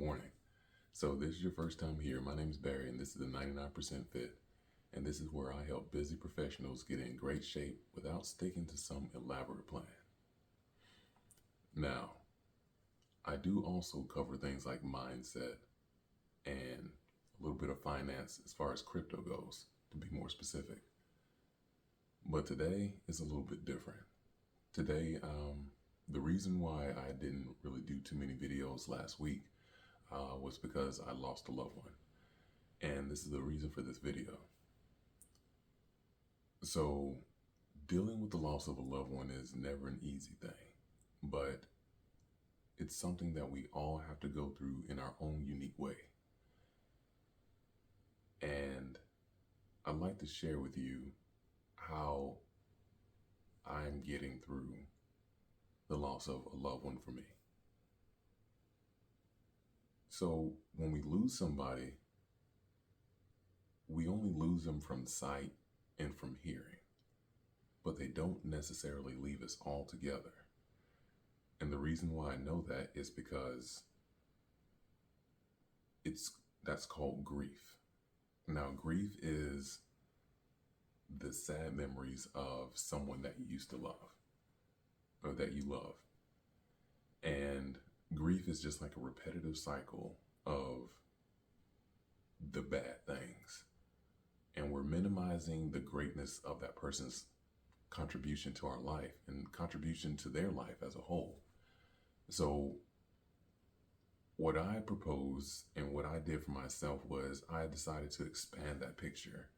Warning. So, this is your first time here. My name is Barry, and this is the 99% Fit. And this is where I help busy professionals get in great shape without sticking to some elaborate plan. Now, I do also cover things like mindset and a little bit of finance as far as crypto goes, to be more specific. But today is a little bit different. Today, the reason why I didn't really do too many videos last week was because I lost a loved one. And this is the reason for this video. So, dealing with the loss of a loved one is never an easy thing, but it's something that we all have to go through in our own unique way. And I'd like to share with you how I'm getting through the loss of a loved one for me. So when we lose somebody, we only lose them from sight and from hearing, but they don't necessarily leave us altogether. And the reason why I know that is because that's called grief. Now, grief is the sad memories of someone that you used to love or that you love. And grief is just like a repetitive cycle of the bad things. And we're minimizing the greatness of that person's contribution to our life and contribution to their life as a whole. So what I proposed and what I did for myself was I decided to expand that picture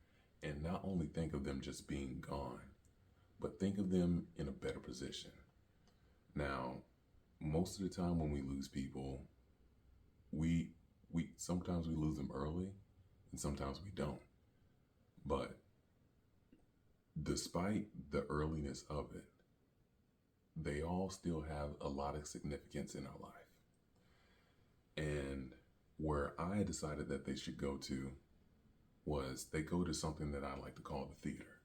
and not only think of them just being gone, but think of them in a better position. Now, most of the time when we lose people, we sometimes we lose them early and sometimes we don't. But despite the earliness of it, they all still have a lot of significance in our life. And where I decided that they should go to was they go to something that I like to call the theater.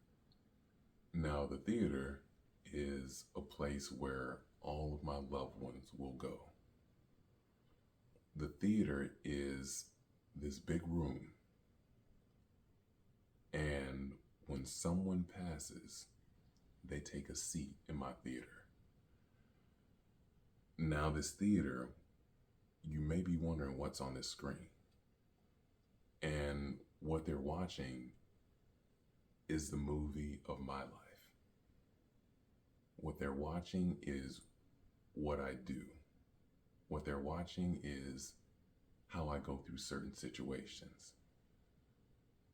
Now, the theater is a place where all of my loved ones will go. The theater is this big room. And when someone passes, they take a seat in my theater. Now, this theater, you may be wondering what's on this screen. And what they're watching is the movie of my life. What they're watching is what I do. What they're watching is how I go through certain situations.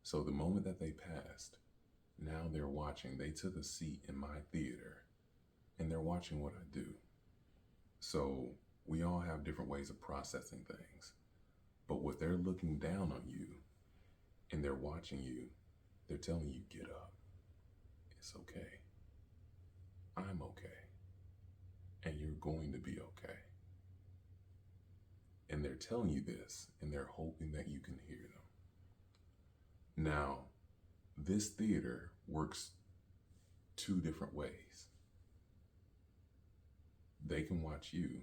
So the moment that they passed, now they're watching, they took a seat in my theater and they're watching what I do. So we all have different ways of processing things, but what they're looking down on you and they're watching you, they're telling you, get up. It's okay. I'm okay. And you're going to be okay. And they're telling you this and they're hoping that you can hear them. Now, this theater works two different ways. They can watch you,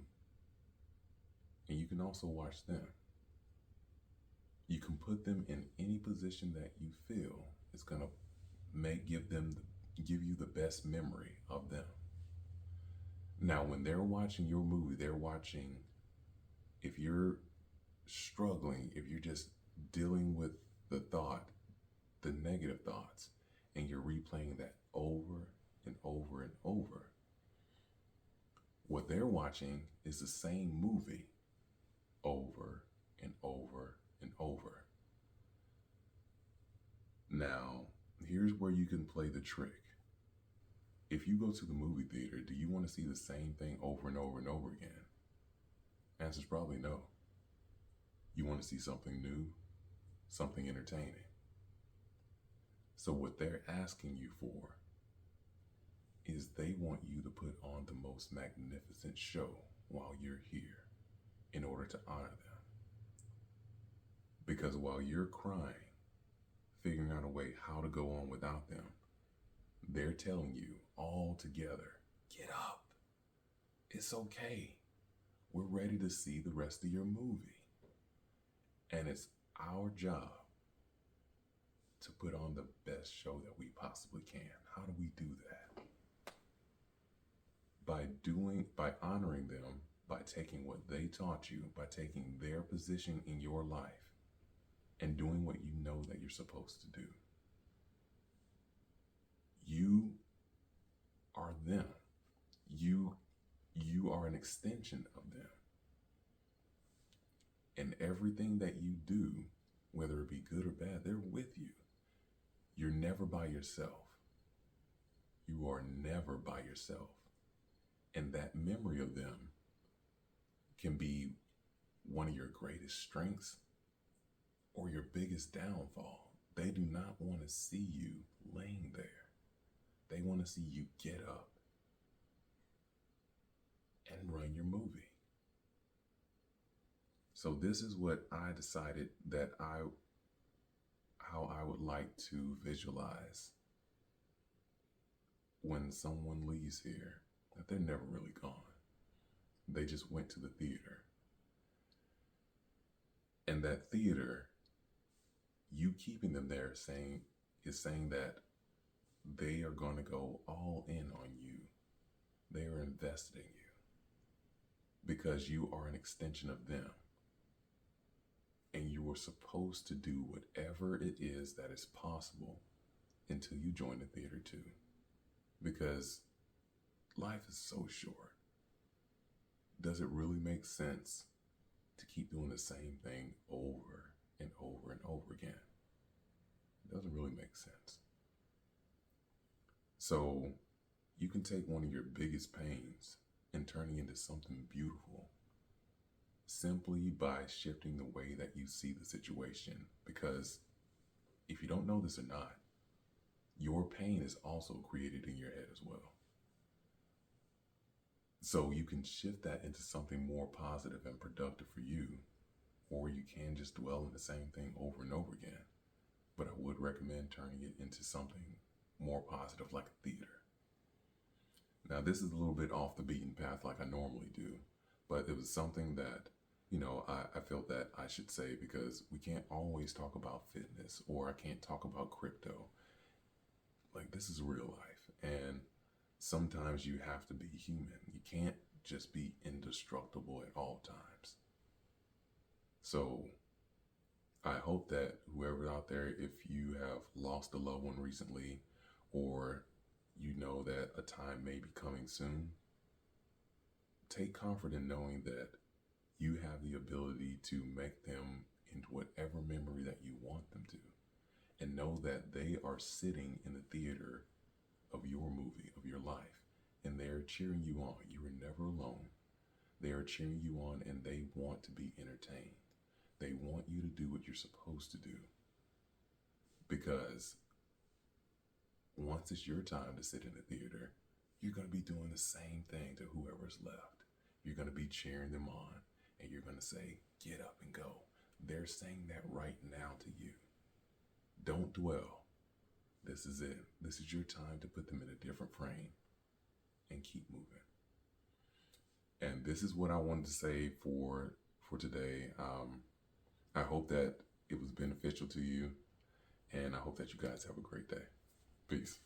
and you can also watch them. You can put them in any position that you feel is going to give you the best memory of them. Now, when they're watching your movie, they're watching, if you're struggling, if you're just dealing with the negative thoughts, and you're replaying that over and over and over, what they're watching is the same movie over and over and over. Now, here's where you can play the trick. If you go to the movie theater, do you want to see the same thing over and over and over again? Answer's probably no. You want to see something new, something entertaining. So what they're asking you for is they want you to put on the most magnificent show while you're here in order to honor them. Because while you're crying, figuring out a way how to go on without them, they're telling you all together, get up. It's okay. We're ready to see the rest of your movie. And it's our job to put on the best show that we possibly can. How do we do that? By honoring them, by taking what they taught you, by taking their position in your life and doing what you know that you're supposed to do. You are them. You are an extension of them. And everything that you do, whether it be good or bad, they're with you. You're never by yourself. You are never by yourself. And that memory of them can be one of your greatest strengths or your biggest downfall. They do not want to see you laying there. They want to see you get up and run your movie. So this is what I decided that how I would like to visualize when someone leaves here, that they're never really gone. They just went to the theater. And that theater, you keeping them there is saying that they are going to go all in on you. They are invested in you because you are an extension of them. And you were supposed to do whatever it is that is possible until you join the theater too. Because life is so short. Does it really make sense to keep doing the same thing over and over and over again? It doesn't really make sense. So you can take one of your biggest pains and turn it into something beautiful simply by shifting the way that you see the situation. Because if you don't know this or not, your pain is also created in your head as well. So you can shift that into something more positive and productive for you, or you can just dwell in the same thing over and over again. But I would recommend turning it into something more positive, like a theater. Now, this is a little bit off the beaten path like I normally do, but it was something that, I felt that I should say, because we can't always talk about fitness, or I can't talk about crypto. Like, this is real life. And sometimes you have to be human. You can't just be indestructible at all times. So I hope that whoever out there, if you have lost a loved one recently, or you know that a time may be coming soon, take comfort in knowing that you have the ability to make them into whatever memory that you want them to. And know that they are sitting in the theater of your movie, of your life, and they're cheering you on. You are never alone. They are cheering you on, and they want to be entertained. They want you to do what you're supposed to do. Because once it's your time to sit in the theater, you're going to be doing the same thing to whoever's left. You're going to be cheering them on, and you're going to say, get up and go. They're saying that right now to you. Don't dwell. This is it. This is your time to put them in a different frame and keep moving. And this is what I wanted to say for today. I hope that it was beneficial to you, and I hope that you guys have a great day. Peace.